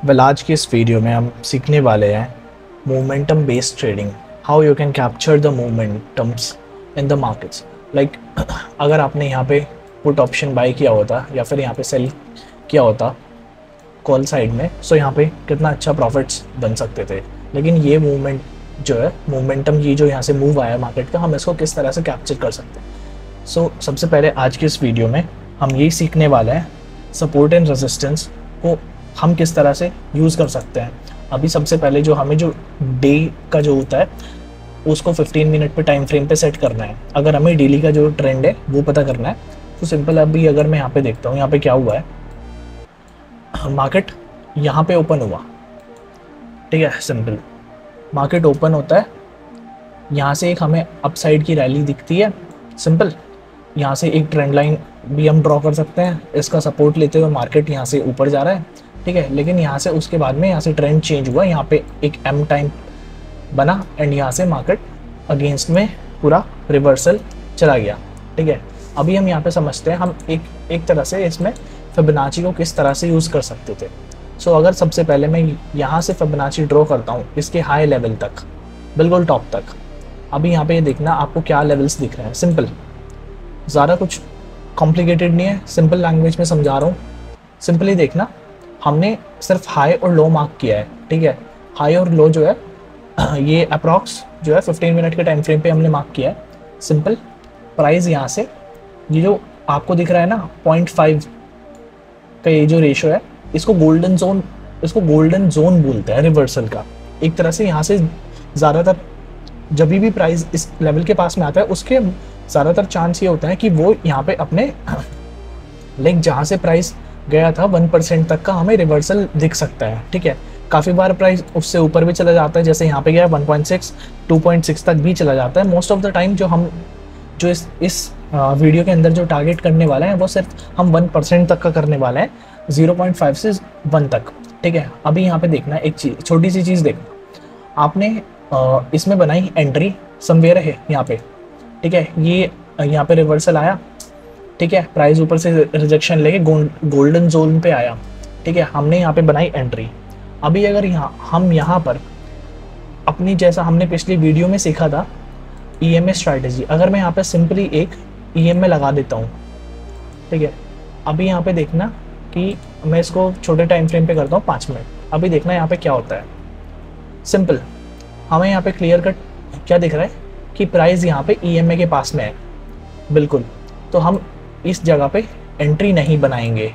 आज की इस वीडियो में हम सीखने वाले हैं momentum based trading. How you can capture the momentums in the markets. Like अगर आपने यहाँ पे पुट ऑप्शन बाय किया होता या फिर यहाँ पे सेल किया होता कॉल साइड में, सो यहाँ पे कितना अच्छा प्रॉफिट्स बन सकते थे। लेकिन ये मूवमेंट जो है, मोमेंटम, ये जो यहाँ से मूव आया मार्केट का, हम इसको किस तरह से कैप्चर कर सकते हैं। सो सबसे पहले आज की इस वीडियो में हम यही सीखने वाले हैं सपोर्ट एंड रेजिस्टेंस को हम किस तरह से यूज़ कर सकते हैं। अभी सबसे पहले जो हमें जो डे का जो होता है उसको 15 मिनट पे टाइम फ्रेम पे सेट करना है। अगर हमें डेली का जो ट्रेंड है वो पता करना है तो सिंपल, अभी अगर मैं यहाँ पे देखता हूँ, यहाँ पे क्या हुआ है, मार्केट यहाँ पे ओपन हुआ, ठीक है। सिंपल मार्केट ओपन होता है, यहाँ से एक हमें अपसाइड की रैली दिखती है। सिंपल यहाँ से एक ट्रेंड लाइन भी हम ड्रॉ कर सकते हैं, इसका सपोर्ट लेते हुए मार्केट यहाँ से ऊपर जा रहा है, ठीक है। लेकिन यहाँ से उसके बाद में यहाँ से ट्रेंड चेंज हुआ, यहाँ पे एक एम टाइम बना एंड यहाँ से मार्केट अगेंस्ट में पूरा रिवर्सल चला गया, ठीक है। अभी हम यहाँ पे समझते हैं हम एक तरह से इसमें फिबोनाची को किस तरह से यूज़ कर सकते थे। सो अगर सबसे पहले मैं यहाँ से फिबोनाची ड्रॉ करता हूँ इसके हाई लेवल तक, बिल्कुल टॉप तक। अभी यहाँ पे ये देखना आपको क्या लेवल्स दिख रहे हैं। सिंपल, ज़्यादा कुछ कॉम्प्लिकेटेड नहीं है, सिंपल लैंग्वेज में समझा रहा हूँ। सिंपली देखना, हमने सिर्फ हाई और लो मार्क किया है, ठीक है। हाई और लो जो है ये अप्रॉक्स जो है 15 मिनट के टाइम फ्रेम पे हमने मार्क किया है। सिंपल प्राइस यहाँ से, ये जो आपको दिख रहा है ना 0.5 का ये जो रेशो है, इसको गोल्डन जोन बोलते हैं रिवर्सल का। एक तरह से यहाँ से ज़्यादातर जब भी प्राइस इस लेवल के पास में आता है उसके ज़्यादातर चांस ये होता है कि वो यहाँ पे अपने लाइक जहाँ से प्राइस गया था 1% तक का हमें रिवर्सल दिख सकता है, ठीक है। काफ़ी बार प्राइस उससे ऊपर भी चला जाता है, जैसे यहाँ पे गया 1.6 2.6 तक भी चला जाता है। मोस्ट ऑफ द टाइम जो इस वीडियो के अंदर जो टारगेट करने वाला है वो सिर्फ हम 1% तक का करने वाले हैं, 0.5 से 1 तक, ठीक है। अभी यहाँ पे देखना एक चीज़, छोटी सी चीज़ देखना, आपने इसमें बनाई एंट्री समवेयर है यहाँ पे, ठीक है। ये यहाँ पे रिवर्सल आया, ठीक है, प्राइस ऊपर से रिजेक्शन लेके गोल्डन जोन पे आया, ठीक है। हमने यहाँ पे बनाई एंट्री। अभी अगर हम यहाँ पर अपनी, जैसा हमने पिछली वीडियो में सीखा था EMA स्ट्रैटेजी, अगर मैं यहाँ पे सिंपली एक EMA लगा देता हूँ, ठीक है। अभी यहाँ पे देखना कि मैं इसको छोटे टाइम फ्रेम पे करता हूँ 5 मिनट। अभी देखना यहाँ पे क्या होता है। सिंपल हमें यहाँ पे क्लियर कट क्या दिख रहा है कि प्राइस यहाँ पे EMA के पास में है, बिल्कुल। तो हम इस जगह पे एंट्री नहीं बनाएंगे।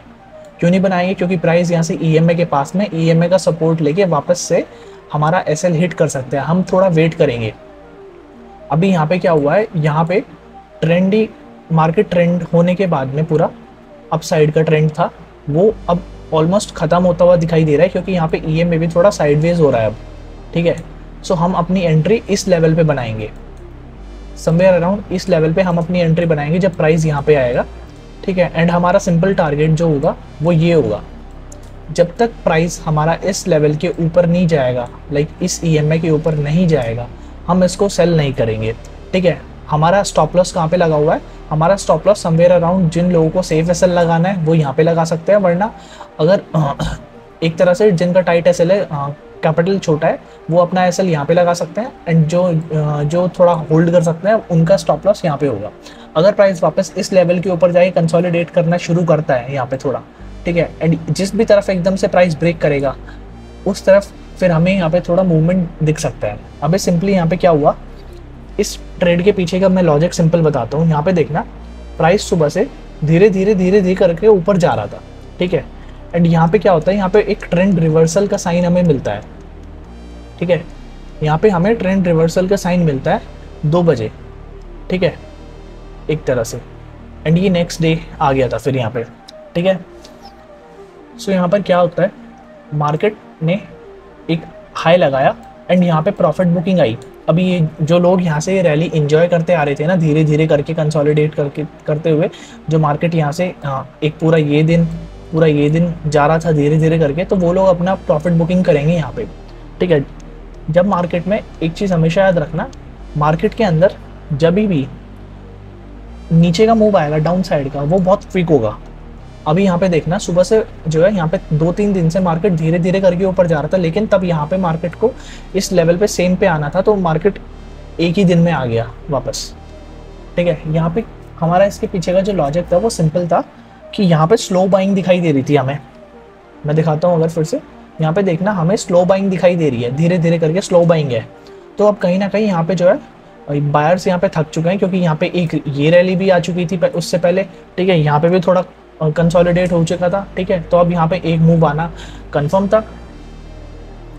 क्यों नहीं बनाएंगे? क्योंकि प्राइस यहाँ से EMA के पास में, EMA का सपोर्ट लेके वापस से हमारा SL हिट कर सकते हैं। हम थोड़ा वेट करेंगे। अभी यहाँ पे क्या हुआ है, यहाँ पे ट्रेंडी मार्केट ट्रेंड होने के बाद में पूरा अपसाइड का ट्रेंड था, वो अब ऑलमोस्ट ख़त्म होता हुआ दिखाई दे रहा है, क्योंकि यहाँ पे EMA भी थोड़ा साइडवेज हो रहा है अब, ठीक है। सो हम अपनी एंट्री इस लेवल पे बनाएंगे, समवेयर अराउंड इस लेवल पे हम अपनी एंट्री बनाएंगे जब प्राइस यहाँ पे आएगा, ठीक है। एंड हमारा सिंपल टारगेट जो होगा वो ये होगा, जब तक प्राइस हमारा इस लेवल के ऊपर नहीं जाएगा, लाइक इस EMA के ऊपर नहीं जाएगा, हम इसको सेल नहीं करेंगे, ठीक है। हमारा स्टॉप लॉस कहाँ पे लगा हुआ है? हमारा स्टॉप लॉस समवेयर अराउंड, जिन लोगों को सेफ SL लगाना है वो यहाँ पे लगा सकते हैं, वरना अगर एक तरह से जिनका टाइट SL है, कैपिटल छोटा है, वो अपना SL यहाँ पे लगा सकते हैं। एंड जो थोड़ा होल्ड कर सकते हैं उनका स्टॉप लॉस यहाँ पे होगा। अगर प्राइस वापस इस लेवल के ऊपर जाके कंसोलिडेट करना शुरू करता है यहाँ पे थोड़ा, ठीक है, एंड जिस भी तरफ एकदम से प्राइस ब्रेक करेगा उस तरफ फिर हमें यहाँ पे थोड़ा मूवमेंट दिख सकता है। अभी सिंपली यहाँ पे क्या हुआ, इस ट्रेड के पीछे का मैं लॉजिक सिंपल बताता हूँ। यहाँ पे देखना, प्राइस सुबह से धीरे धीरे करके ऊपर जा रहा था, ठीक है। एंड यहाँ पे क्या होता है, यहाँ पे एक ट्रेंड रिवर्सल का साइन हमें मिलता है, ठीक है। यहाँ पे हमें ट्रेंड रिवर्सल का साइन मिलता है 2 बजे, ठीक है, एक तरह से। एंड ये नेक्स्ट डे आ गया था फिर यहाँ पे, ठीक है। सो यहाँ पर क्या होता है, मार्केट ने एक हाई लगाया एंड यहाँ पे प्रॉफिट बुकिंग आई। अभी ये जो लोग यहाँ से रैली एंजॉय करते आ रहे थे ना, धीरे धीरे करके कंसोलिडेट करते हुए, जो मार्केट यहाँ से एक पूरा ये दिन जा रहा था धीरे धीरे करके, तो वो लोग अपना प्रॉफिट बुकिंग करेंगे यहाँ पे, ठीक है। जब मार्केट में एक चीज़ हमेशा याद रखना, मार्केट के अंदर जब भी नीचे का मूव आएगा डाउन साइड का, वो बहुत क्विक होगा, अभी यहाँ पे देखना सुबह से जो है यहाँ पे 2-3 दिन से मार्केट धीरे धीरे करके ऊपर जा रहा था, लेकिन तब यहाँ पे मार्केट को इस लेवल पे सेम पे आना था, तो मार्केट एक ही दिन में आ गया वापस। ठीक है, यहाँ पे हमारा इसके पीछे का जो लॉजिक था वो सिंपल था कि यहाँ पे स्लो बाइंग दिखाई दे रही थी हमें। मैं दिखाता हूँ अगर फिर से, यहाँ पे देखना हमें स्लो बाइंग दिखाई दे रही है, धीरे धीरे करके स्लो बाइंग है। तो अब कहीं ना कहीं यहाँ पे जो है बायर्स यहाँ पे थक चुके हैं, क्योंकि यहाँ पे एक ये रैली भी आ चुकी थी उससे पहले। ठीक है, यहाँ पे भी थोड़ा कंसोलिडेट हो चुका था। ठीक है, तो अब यहाँ पे एक मूव आना कंफर्म था।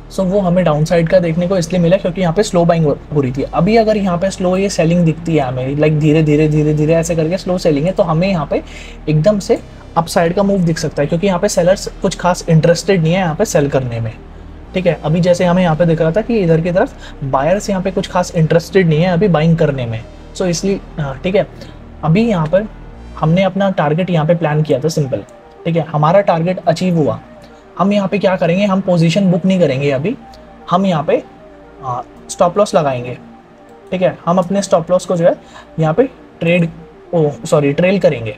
सो वो हमें डाउन साइड का देखने को इसलिए मिला क्योंकि यहाँ पे स्लो बाइंग हो रही थी। अभी अगर यहाँ पे स्लो ये सेलिंग दिखती है हमें, लाइक धीरे धीरे ऐसे करके स्लो सेलिंग है, तो हमें यहाँ पे एकदम से अप साइड का मूव दिख सकता है, क्योंकि यहाँ पे सेलर्स कुछ खास इंटरेस्टेड नहीं है यहाँ पे सेल करने में। ठीक है, अभी जैसे हमें यहाँ पे दिख रहा था कि इधर की तरफ बायर्स यहाँ पे कुछ खास इंटरेस्टेड नहीं है अभी बाइंग करने में। सो इसलिए ठीक है, अभी यहाँ पर हमने अपना टारगेट यहाँ पे प्लान किया था सिंपल। ठीक है, हमारा टारगेट अचीव हुआ। हम यहाँ पे क्या करेंगे, हम पोजीशन बुक नहीं करेंगे अभी, हम यहाँ पे स्टॉप लॉस लगाएंगे। ठीक है, हम अपने स्टॉप लॉस को जो है यहाँ पे ट्रेल करेंगे।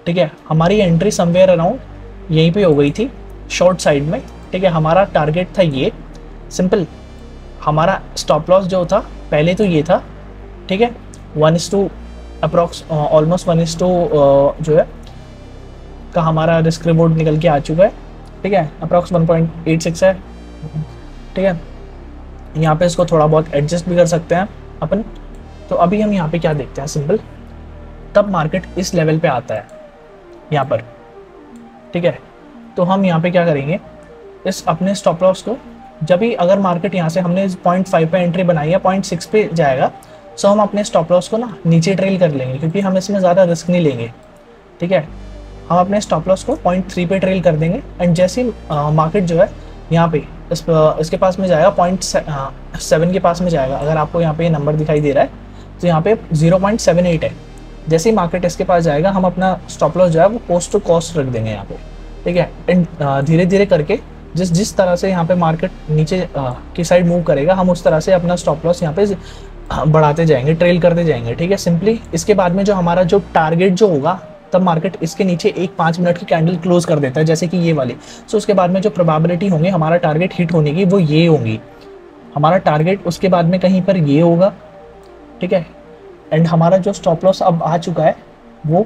ठीक है, हमारी एंट्री समवेयर अराउंड यहीं पे हो गई थी शॉर्ट साइड में। ठीक है, हमारा टारगेट था ये सिंपल। हमारा स्टॉप लॉस जो था पहले तो ये था। ठीक है, 1:2 अप्रॉक्स ऑलमोस्ट 1:2 जो है का हमारा रिस्क रिवॉर्ड निकल के आ चुका है। ठीक है, अप्रॉक्स 1.86 है। ठीक है, यहाँ पे इसको थोड़ा बहुत एडजस्ट भी कर सकते हैं अपन। तो अभी हम यहाँ पे क्या देखते हैं सिंपल, तब मार्केट इस लेवल पे आता है यहाँ पर। ठीक है, तो हम यहाँ पे क्या करेंगे, इस अपने स्टॉप लॉस को जब भी अगर मार्केट यहाँ से हमने 0.5 पे एंट्री बनाई है 0.6 पे जाएगा, सो हम अपने स्टॉप लॉस को ना नीचे ट्रेल कर लेंगे, क्योंकि हम इसमें ज़्यादा रिस्क नहीं लेंगे। ठीक है, हम अपने स्टॉप लॉस को 0.3 पे ट्रेल कर देंगे। एंड जैसे ही मार्केट जो है यहाँ पे इसके पास में जाएगा 0.7 के पास में जाएगा, अगर आपको यहाँ पे ये नंबर दिखाई दे रहा है तो यहाँ पे 0.78 है। जैसे ही मार्केट इसके पास जाएगा हम अपना स्टॉप लॉस जो है वो कोस्ट टू कॉस्ट रख देंगे यहाँ पे। ठीक है, एंड धीरे धीरे करके जिस तरह से यहाँ पे मार्केट नीचे की साइड मूव करेगा, हम उस तरह से अपना स्टॉप लॉस यहाँ पे बढ़ाते जाएंगे, ट्रेल करते जाएंगे। ठीक है, सिंपली इसके बाद में जो हमारा जो टारगेट जो होगा, तब मार्केट इसके नीचे एक 5 मिनट की कैंडल क्लोज कर देता है जैसे कि ये वाली। सो उसके बाद में जो प्रोबेबिलिटी होंगी हमारा टारगेट हिट होने की वो ये होंगी। हमारा टारगेट उसके बाद में कहीं पर ये होगा। ठीक है, एंड हमारा जो स्टॉप लॉस अब आ चुका है वो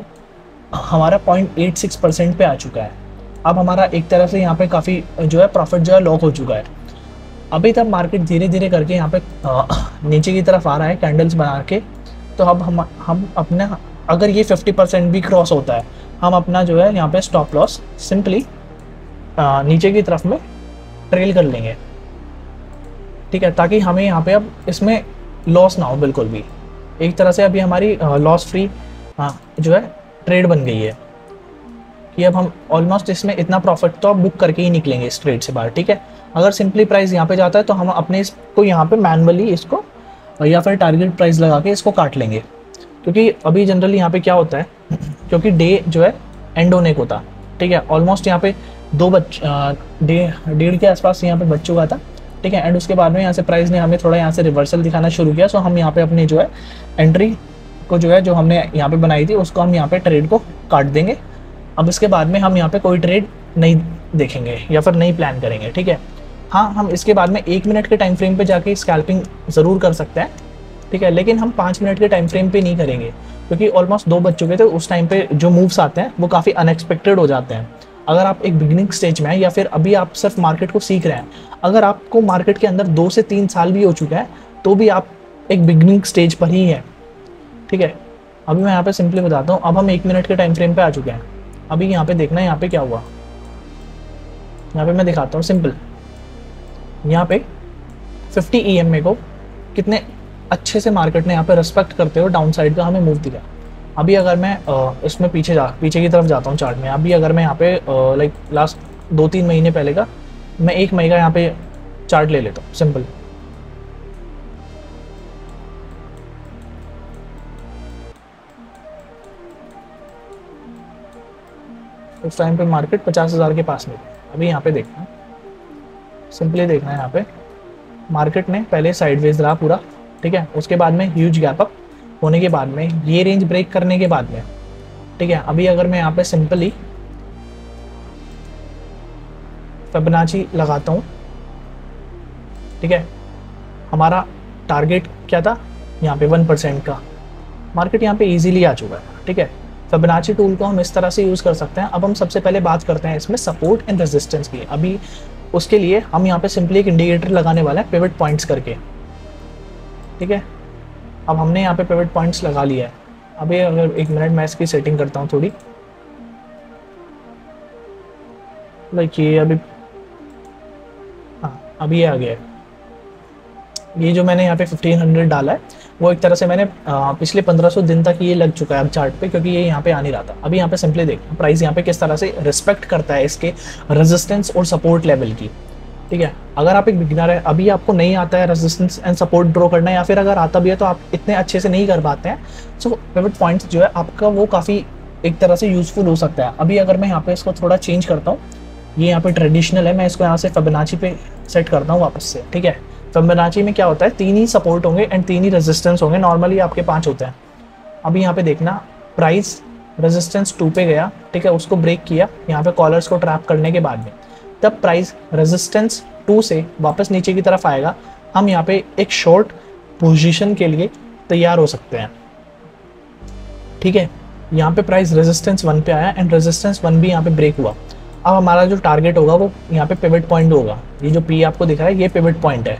हमारा 0.86% पे आ चुका है। अब हमारा एक तरह से यहाँ पे काफ़ी जो है प्रॉफिट जो है लॉक हो चुका है। अभी तक मार्केट धीरे धीरे करके यहाँ पे नीचे की तरफ आ रहा है कैंडल्स बना के। तो अब हम अपना अगर ये 50% भी क्रॉस होता है, हम अपना जो है यहाँ पे स्टॉप लॉस सिंपली नीचे की तरफ में ट्रेल कर लेंगे। ठीक है, ताकि हमें यहाँ पे अब इसमें लॉस ना हो बिल्कुल भी। एक तरह से अभी हमारी लॉस फ्री जो है ट्रेड बन गई है कि अब हम ऑलमोस्ट इसमें इतना प्रॉफिट तो अब बुक करके ही निकलेंगे इस ट्रेड से बाहर। ठीक है, अगर सिंपली प्राइस यहाँ पे जाता है तो हम अपने इसको यहाँ पे मैनुअली इसको या फिर टारगेट प्राइस लगा के इसको काट लेंगे, क्योंकि अभी जनरली यहाँ पे क्या होता है, क्योंकि डे जो है एंड होने को था। ठीक है, ऑलमोस्ट यहाँ पे 1:30 के आसपास यहाँ पे बच चुका था। ठीक है, एंड उसके बाद में यहाँ से प्राइस ने हमें थोड़ा यहाँ से रिवर्सल दिखाना शुरू किया। सो हम यहाँ पे अपने जो है एंट्री को जो है जो हमने यहाँ पे बनाई थी उसको हम यहाँ पे ट्रेड को काट देंगे। अब इसके बाद में हम यहाँ पे कोई ट्रेड नहीं देखेंगे या फिर नहीं प्लान करेंगे। ठीक है, हाँ, हम इसके बाद में 1 मिनट के टाइम फ्रेम पे जाके स्कैल्पिंग ज़रूर कर सकते हैं। ठीक है, लेकिन हम 5 मिनट के टाइम फ्रेम पे नहीं करेंगे, क्योंकि ऑलमोस्ट 2 बज चुके थे। उस टाइम पे जो मूव्स आते हैं वो काफ़ी अनएक्सपेक्टेड हो जाते हैं। अगर आप एक बिगिनिंग स्टेज में हैं या फिर अभी आप सिर्फ मार्केट को सीख रहे हैं, अगर आपको मार्केट के अंदर 2 से 3 साल भी हो चुके हैं तो भी आप एक बिगिनिंग स्टेज पर ही हैं। ठीक है, अभी मैं यहाँ पे सिंपली बताता हूँ। अब हम 1 मिनट के टाइम फ्रेम पे आ चुके हैं। अभी यहाँ पे देखना है यहाँ पे क्या हुआ, यहाँ पे मैं दिखाता हूँ सिंपल। यहाँ पे 50 EMA को कितने अच्छे से मार्केट ने यहाँ पे रेस्पेक्ट करते हुए डाउन साइड का हमें मूव दिया। अभी अगर मैं इसमें पीछे की तरफ जाता हूँ चार्ट में, अभी अगर मैं यहाँ पे लाइक लास्ट 2-3 महीने पहले का मैं 1 महीने का यहाँ पे चार्ट ले लेता हूँ सिंपल। उस टाइम पे मार्केट 50,000 के पास में थी। अभी यहाँ पे देखना है, सिंपली देखना है, यहाँ पे मार्केट ने पहले साइडवेज रहा पूरा। ठीक है, उसके बाद में ह्यूज गैप अप होने के बाद में ये रेंज ब्रेक करने के बाद में, ठीक है, अभी अगर मैं यहाँ पे सिंपली फिबोनाची लगाता हूँ, ठीक है। हमारा टारगेट क्या था यहाँ पे 1% का, मार्केट यहाँ पे इजीली आ चुका है, ठीक है। फिबोनाची टूल को हम इस तरह से यूज़ कर सकते हैं। अब हम सबसे पहले बात करते हैं इसमें सपोर्ट एंड रेजिस्टेंस की। अभी उसके लिए हम यहाँ पे सिंपली एक इंडिकेटर लगाने वाले हैं पिवट पॉइंट्स करके, ठीक है। अब हमने यहाँ पे पिवट पॉइंट्स लगा लिया है। अभी अगर 1 मिनट मैं इसकी सेटिंग करता हूँ थोड़ी, लाइक ये अभी, हाँ अभी ये आ गया है। ये जो मैंने यहाँ पे 1500 डाला है वो एक तरह से मैंने पिछले 1500 दिन तक ये लग चुका है अब चार्ट पे, क्योंकि ये यहाँ पे आ नहीं रहा था। अभी यहाँ पे सिंपली देखना प्राइस यहाँ पे किस तरह से रिस्पेक्ट करता है इसके रेजिस्टेंस और सपोर्ट लेवल की, ठीक है। अगर आप एक बिगिनर है, अभी आपको नहीं आता है रेजिस्टेंस एंड सपोर्ट ड्रॉ करना, या फिर अगर आता भी है तो आप इतने अच्छे से नहीं कर पाते हैं, सो पिवट पॉइंट्स जो है आपका वो काफ़ी एक तरह से यूजफुल हो सकता है। अभी अगर मैं यहाँ पे इसको थोड़ा चेंज करता हूँ, ये यहाँ पे ट्रेडिशनल है, मैं इसको यहाँ से फिबोनाची पे सेट करता हूँ वापस से, ठीक है। फिबोनाची में क्या होता है, 3 ही सपोर्ट होंगे एंड 3 ही रेजिस्टेंस होंगे, नॉर्मली आपके 5 होते हैं। अभी यहाँ पे देखना प्राइस रेजिस्टेंस 2 पे गया, ठीक है, उसको ब्रेक किया यहाँ पे कॉलर्स को ट्रैप करने के बाद में, तब प्राइस रेजिस्टेंस 2 से वापस नीचे की तरफ आएगा। हम यहाँ पे एक शॉर्ट पोजीशन के लिए तैयार हो सकते हैं, ठीक है। यहाँ पे प्राइस रेजिस्टेंस 1 पे आया एंड रेजिस्टेंस 1 भी यहाँ पे ब्रेक हुआ। अब हमारा जो टारगेट होगा वो यहाँ पे पिवट पॉइंट होगा, ये जो पी आपको दिख रहा है ये पिवट पॉइंट है,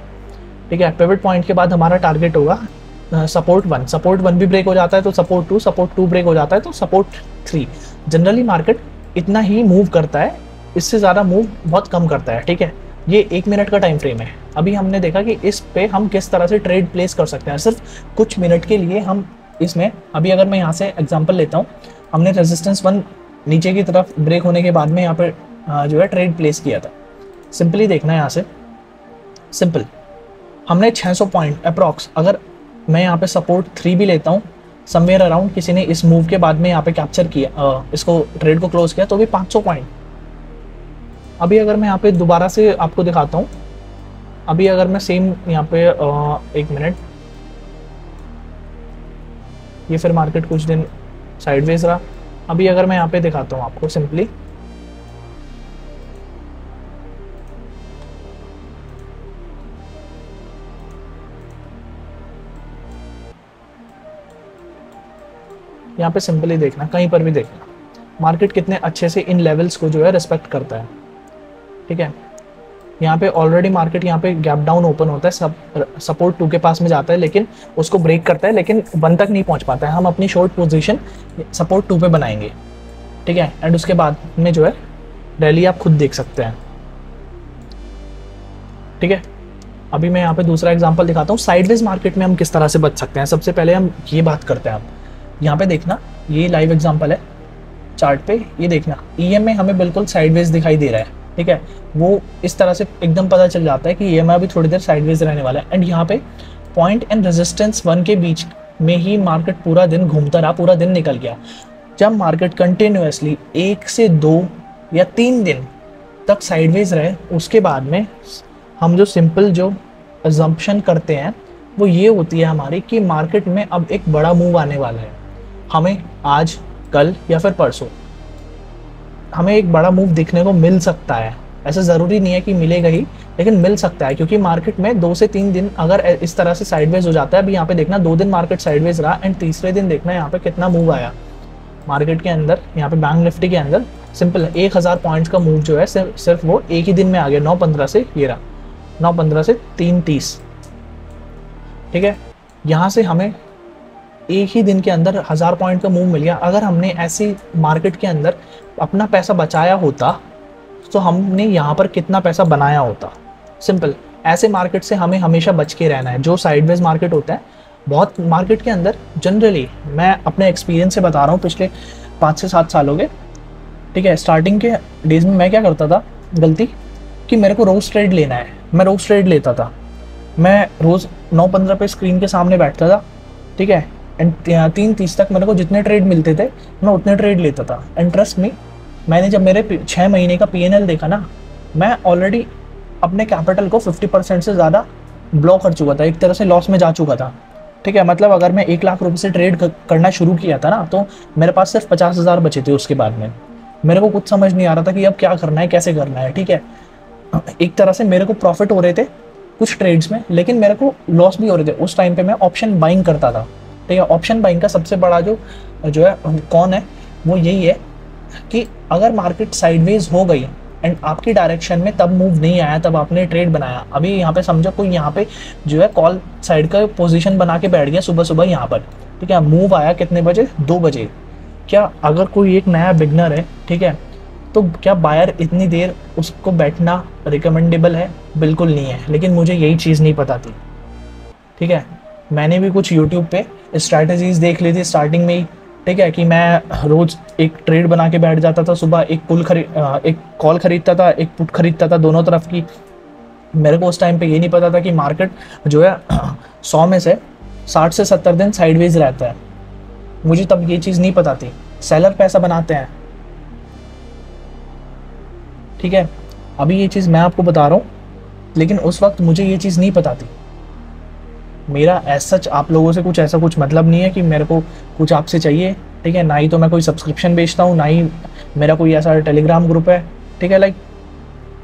ठीक है। पिवट पॉइंट के बाद हमारा टारगेट होगा सपोर्ट 1, सपोर्ट 1 भी ब्रेक हो जाता है तो सपोर्ट 2, सपोर्ट 2 ब्रेक हो जाता है तो सपोर्ट 3। जनरली मार्केट इतना ही मूव करता है, इससे ज़्यादा मूव बहुत कम करता है, ठीक है। ये 1 मिनट का टाइम फ्रेम है। अभी हमने देखा कि इस पे हम किस तरह से ट्रेड प्लेस कर सकते हैं, सिर्फ कुछ मिनट के लिए हम इसमें। अभी अगर मैं यहाँ से एग्जांपल लेता हूँ, हमने रेजिस्टेंस 1 नीचे की तरफ ब्रेक होने के बाद में यहाँ पे जो है ट्रेड प्लेस किया था। सिंपली देखना है यहाँ से, सिंपल हमने 600 पॉइंट अप्रॉक्स, अगर मैं यहाँ पे सपोर्ट 3 भी लेता हूँ समवेयर अराउंड, किसी ने इस मूव के बाद में यहाँ पे कैप्चर किया, इसको ट्रेड को क्लोज किया तो भी 500 पॉइंट। अभी अगर मैं यहाँ पे दोबारा से आपको दिखाता हूँ, अभी अगर मैं सेम यहाँ पे 1 मिनट, ये फिर मार्केट कुछ दिन साइडवेज रहा। अभी अगर मैं यहाँ पे दिखाता हूँ आपको सिंपली, यहाँ पे सिंपली देखना, कहीं पर भी देखना मार्केट कितने अच्छे से इन लेवल्स को जो है रिस्पेक्ट करता है, ठीक है। यहाँ पे ऑलरेडी मार्केट यहाँ पे गैप डाउन ओपन होता है, सपोर्ट 2 के पास में जाता है लेकिन उसको ब्रेक करता है, लेकिन 1 तक नहीं पहुँच पाता है। हम अपनी शॉर्ट पोजीशन सपोर्ट 2 पे बनाएंगे, ठीक है। एंड उसके बाद में जो है रैली आप खुद देख सकते हैं, ठीक है। अभी मैं यहाँ पे दूसरा एग्जांपल दिखाता हूँ, साइडवेज मार्केट में हम किस तरह से बच सकते हैं। सबसे पहले हम ये बात करते हैं। आप यहाँ पे देखना, ये लाइव एग्जांपल है चार्ट पे, ये देखना EM में हमें बिल्कुल साइडवेज दिखाई दे रहा है, ठीक है। वो इस तरह से एकदम पता चल जाता है कि EM अभी थोड़ी देर साइडवेज रहने वाला है। एंड यहाँ पे पॉइंट एंड रेजिस्टेंस 1 के बीच में ही मार्केट पूरा दिन घूमता रहा, पूरा दिन निकल गया। जब मार्केट कंटिन्यूसली 1 से 2 या 3 दिन तक साइडवेज रहे, उसके बाद में हम जो सिंपल जो अजम्पशन करते हैं वो ये होती है हमारी कि मार्केट में अब एक बड़ा मूव आने वाला है। हमें आज, कल या फिर परसों हमें एक बड़ा मूव देखने को मिल सकता है। ऐसा ज़रूरी नहीं है कि मिलेगा ही, लेकिन मिल सकता है, क्योंकि मार्केट में 2 से 3 दिन अगर इस तरह से साइडवेज हो जाता है। अभी यहाँ पे देखना 2 दिन मार्केट साइडवेज रहा एंड तीसरे दिन देखना यहाँ पे कितना मूव आया मार्केट के अंदर। यहाँ पे बैंक निफ्टी के अंदर सिंपल 1000 पॉइंट्स का मूव जो है सिर्फ वो एक ही दिन में आ गया, 9:15 से, ये रहा 9:15 से 3:30, ठीक है। यहाँ से हमें एक ही दिन के अंदर 1000 पॉइंट का मूव मिल गया। अगर हमने ऐसी मार्केट के अंदर अपना पैसा बचाया होता तो हमने यहाँ पर कितना पैसा बनाया होता। सिंपल, ऐसे मार्केट से हमें हमेशा बच के रहना है। जो साइडवेज मार्केट होता है, बहुत मार्केट के अंदर जनरली, मैं अपने एक्सपीरियंस से बता रहा हूँ पिछले 5 से 7 सालों के, ठीक है। स्टार्टिंग के डेज में मैं क्या करता था गलती, कि मेरे को रोज ट्रेड लेना है, मैं रोज ट्रेड लेता था। मैं रोज़ 9:15 पे स्क्रीन के सामने बैठता था, ठीक है। एंड 3:30 तक मेरे को जितने ट्रेड मिलते थे मैं उतने ट्रेड लेता था। एंड ट्रस्ट मी, मैंने जब मेरे 6 महीने का PNL देखा ना, मैं ऑलरेडी अपने कैपिटल को 50% से ज़्यादा ब्लॉक कर चुका था, एक तरह से लॉस में जा चुका था, ठीक है। मतलब अगर मैं 1 लाख रुपये से ट्रेड करना शुरू किया था ना, तो मेरे पास सिर्फ 50,000 बचे थे। उसके बाद में मेरे को कुछ समझ नहीं आ रहा था कि अब क्या करना है, कैसे करना है, ठीक है। एक तरह से मेरे को प्रॉफिट हो रहे थे कुछ ट्रेड्स में, लेकिन मेरे को लॉस भी हो रहे थे। उस टाइम पे मैं ऑप्शन बाइंग करता था, ठीक है। ऑप्शन बाइंग का सबसे बड़ा जो जो है कौन है वो यही है कि अगर मार्केट साइडवेज हो गई एंड आपकी डायरेक्शन में तब मूव नहीं आया, तब आपने ट्रेड बनाया। अभी यहाँ पे समझो कोई यहाँ पे जो है कॉल साइड का पोजीशन बना के बैठ गया सुबह सुबह यहाँ पर, ठीक है। मूव आया कितने बजे? 2 बजे। क्या अगर कोई एक नया बिगनर है, ठीक है, तो क्या बायर इतनी देर उसको बैठना रिकमेंडेबल है? बिल्कुल नहीं है। लेकिन मुझे यही चीज़ नहीं पता थी, ठीक है। मैंने भी कुछ यूट्यूब पे स्ट्रैटेजीज देख ली थी स्टार्टिंग में ही, ठीक है, कि मैं रोज़ एक ट्रेड बना के बैठ जाता था। सुबह एक कॉल खरीदता था, एक पुट खरीदता था, दोनों तरफ की। मेरे को उस टाइम पे ये नहीं पता था कि मार्केट जो है 100 में से 60 से 70 दिन साइडवेज रहता है। मुझे तब ये चीज़ नहीं पता थी। सेलर पैसा बनाते हैं, ठीक है। अभी ये चीज़ मैं आपको बता रहा हूँ, लेकिन उस वक्त मुझे ये चीज़ नहीं पता थी। मेरा एज सच आप लोगों से कुछ ऐसा कुछ मतलब नहीं है कि मेरे को कुछ आपसे चाहिए, ठीक है। ना ही तो मैं कोई सब्सक्रिप्शन बेचता हूँ, ना ही मेरा कोई ऐसा टेलीग्राम ग्रुप है, ठीक है। लाइक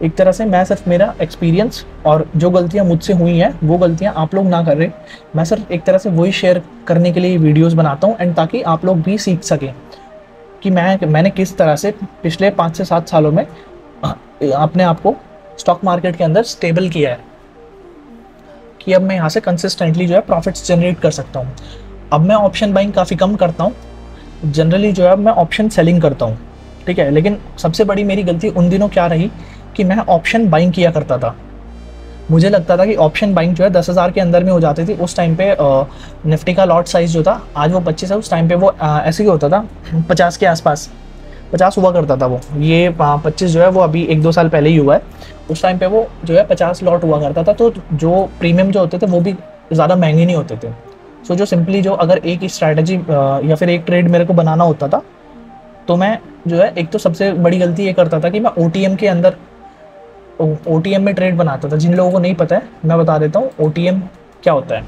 एक तरह से मैं सिर्फ मेरा एक्सपीरियंस और जो गलतियाँ मुझसे हुई हैं वो गलतियाँ आप लोग ना कर रहे, मैं सिर्फ एक तरह से वही शेयर करने के लिए वीडियोज़ बनाता हूँ, एंड ताकि आप लोग भी सीख सकें कि मैंने किस तरह से पिछले 5 से 7 सालों में अपने आप को स्टॉक मार्केट के अंदर स्टेबल किया है, कि अब मैं यहाँ से कंसिस्टेंटली जो है प्रॉफिट्स जनरेट कर सकता हूँ। अब मैं ऑप्शन बाइंग काफ़ी कम करता हूँ, जनरली जो है मैं ऑप्शन सेलिंग करता हूँ, ठीक है। लेकिन सबसे बड़ी मेरी गलती उन दिनों क्या रही कि मैं ऑप्शन बाइंग किया करता था। मुझे लगता था कि ऑप्शन बाइंग जो है 10,000 के अंदर में हो जाती थी। उस टाइम पे निफ्टी का लॉट साइज़ जो था, आज वो 25 है, उस टाइम पे वो ऐसे ही होता था 50 के आसपास, 50 हुआ करता था वो। ये 25 जो है वो अभी 1-2 साल पहले ही हुआ है। उस टाइम पे वो जो है 50 लॉट हुआ करता था। तो जो प्रीमियम जो होते थे वो भी ज़्यादा महंगे नहीं होते थे। सो जो सिंपली जो अगर एक ही स्ट्रैटेजी या फिर एक ट्रेड मेरे को बनाना होता था, तो मैं जो है एक तो सबसे बड़ी गलती ये करता था कि मैं OTM के अंदर OTM में ट्रेड बनाता था। जिन लोगों को नहीं पता है मैं बता देता हूँ OTM क्या होता है।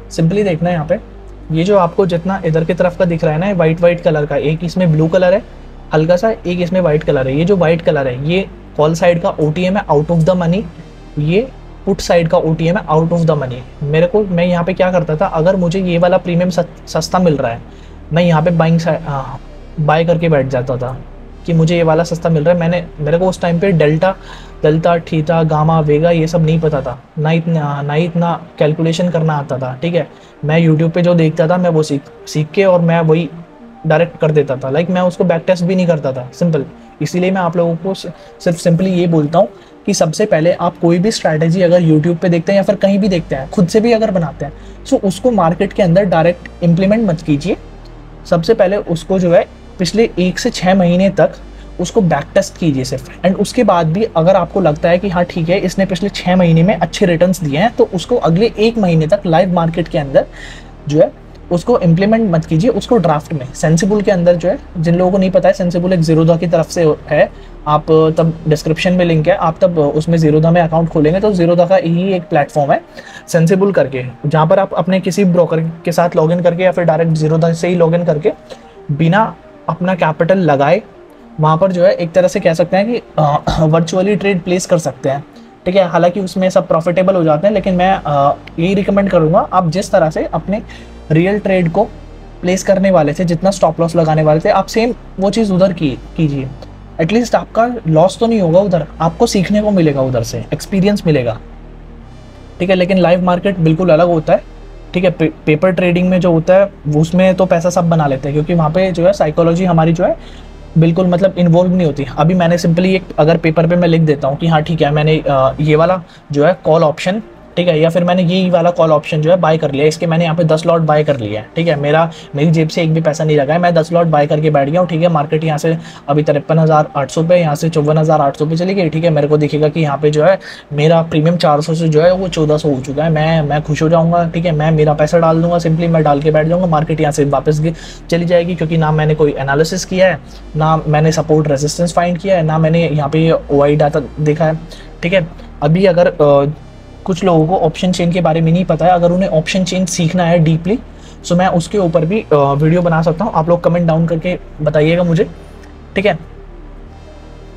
सिंपली देखना है यहाँ पे, ये जो आपको जितना इधर की तरफ का दिख रहा है ना, वाइट कलर का, एक इसमें ब्लू कलर है हल्का सा, एक इसमें वाइट कलर है। ये जो वाइट कलर है ये कॉल साइड का OTM है, आउट ऑफ द मनी। ये पुट साइड का OTM है, आउट ऑफ द मनी। मैं यहाँ पे क्या करता था, अगर मुझे ये वाला प्रीमियम सस्ता मिल रहा है, मैं यहाँ पे बाय करके बैठ जाता था कि मुझे ये वाला सस्ता मिल रहा है। मेरे को उस टाइम पे डेल्टा थीटा गामा वेगा ये सब नहीं पता था, ना इतना कैलकुलेशन करना आता था, ठीक है। मैं यूट्यूब पे जो देखता था मैं वो सीख के और मैं वही डायरेक्ट कर देता था। लाइक मैं उसको बैक टेस्ट भी नहीं करता था, सिंपल। इसीलिए मैं आप लोगों को सिर्फ सिंपली ये बोलता हूँ कि सबसे पहले आप कोई भी स्ट्रैटेजी अगर यूट्यूब पे देखते हैं या फिर कहीं भी देखते हैं, खुद से भी अगर बनाते हैं, सो उसको मार्केट के अंदर डायरेक्ट इम्प्लीमेंट मत कीजिए। सबसे पहले उसको जो है पिछले 1 से 6 महीने तक उसको बैक टेस्ट कीजिए सिर्फ, एंड उसके बाद भी अगर आपको लगता है कि हाँ ठीक है इसने पिछले 6 महीने में अच्छे रिटर्न्स दिए हैं, तो उसको अगले 1 महीने तक लाइव मार्केट के अंदर जो है उसको इम्प्लीमेंट मत कीजिए। उसको ड्राफ्ट में सेंसिबल के अंदर जो है, जिन लोगों को नहीं पता है, सेंसिबल एक ज़ीरोधा की तरफ से है। आप तब डिस्क्रिप्शन में लिंक है, आप तब उसमें ज़ीरोधा में अकाउंट खोलेंगे तो ज़ीरोधा का ही एक प्लेटफॉर्म है सेंसिबल करके, जहाँ पर आप अपने किसी ब्रोकर के साथ लॉगिन करके या फिर डायरेक्ट ज़ीरोधा से ही लॉगिन करके बिना अपना कैपिटल लगाए वहाँ पर जो है एक तरह से कह सकते हैं कि वर्चुअली ट्रेड प्लेस कर सकते हैं, ठीक है। हालांकि उसमें सब प्रॉफिटेबल हो जाते हैं, लेकिन मैं यही रिकमेंड करूँगा, आप जिस तरह से अपने रियल ट्रेड को प्लेस करने वाले थे, जितना स्टॉप लॉस लगाने वाले थे, आप सेम वो चीज़ उधर कीजिए। एटलीस्ट आपका लॉस तो नहीं होगा उधर, आपको सीखने को मिलेगा, उधर से एक्सपीरियंस मिलेगा, ठीक है। लेकिन लाइव मार्केट बिल्कुल अलग होता है, ठीक है। पेपर ट्रेडिंग में जो होता है उसमें तो पैसा सब बना लेते हैं, क्योंकि वहाँ पे जो है साइकोलॉजी हमारी जो है बिल्कुल मतलब इन्वॉल्व नहीं होती। अभी मैंने सिंपली एक अगर पेपर पे मैं लिख देता हूँ कि हाँ ठीक है मैंने ये वाला जो है कॉल ऑप्शन, ठीक है, या फिर मैंने यही वाला कॉल ऑप्शन जो है बाय कर लिया, इसके मैंने यहाँ पे 10 लॉट बाय कर लिया है, ठीक है। मेरी जेब से एक भी पैसा नहीं लगा है, मैं 10 लॉट बाय करके बैठ गया हूँ, ठीक है। मार्केट यहाँ से अभी 53,800 पे, यहाँ से 54,800 पे चली गई, ठीक है। मेरे को दिखेगा कि यहाँ पे जो है मेरा प्रीमियम 400 से जो है वो 1400 हो चुका है। मैं खुश हो जाऊँगा, ठीक है। मैं मेरा पैसा डाल दूंगा, सिंपली मैं डाल के बैठ जाऊँगा। मार्केट यहाँ से वापस चली जाएगी, क्योंकि ना मैंने कोई एनालिसिस किया है, ना मैंने सपोर्ट रेजिस्टेंस फाइंड किया है, ना मैंने यहाँ पे OI डाटा देखा है, ठीक है। अभी अगर कुछ लोगों को ऑप्शन चेन के बारे में नहीं पता है, अगर उन्हें ऑप्शन चेन सीखना है डीपली, सो मैं उसके ऊपर भी वीडियो बना सकता हूँ। आप लोग कमेंट डाउन करके बताइएगा मुझे, ठीक है।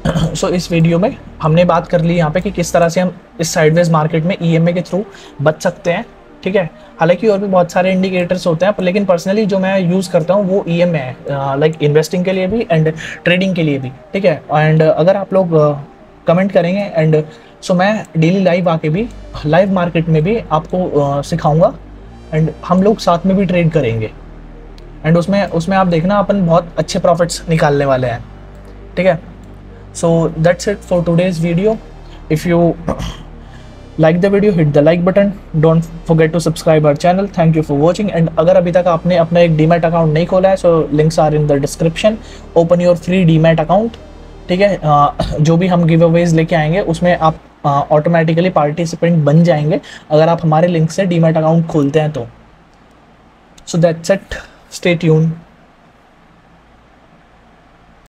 सो इस वीडियो में हमने बात कर ली यहाँ पे कि किस तरह से हम इस साइडवेज मार्केट में ईएमए के थ्रू बच सकते हैं, ठीक है। हालांकि और भी बहुत सारे इंडिकेटर्स होते हैं, लेकिन पर्सनली जो मैं यूज़ करता हूँ वो ईएमए है, लाइक इन्वेस्टिंग के लिए भी एंड ट्रेडिंग के लिए भी, ठीक है। एंड अगर आप लोग कमेंट करेंगे एंड सो मैं डेली लाइव आके भी लाइव मार्केट में भी आपको सिखाऊंगा एंड हम लोग साथ में भी ट्रेड करेंगे एंड उसमें आप देखना अपन बहुत अच्छे प्रॉफिट्स निकालने वाले हैं, ठीक है। So that's it for today's video. If you like the video, hit the like button. Don't forget to subscribe our channel. Thank you for watching. And अगर अभी तक आपने अपना एक डीमैट अकाउंट नहीं खोला है, so links are in the description. Open your free demat account, ठीक है। जो भी हम गिव अवेज लेके आएंगे उसमें आप ऑटोमेटिकली पार्टिसिपेंट बन जाएंगे अगर आप हमारे लिंक से डीमैट अकाउंट खोलते हैं तो। So that's it. Stay tuned.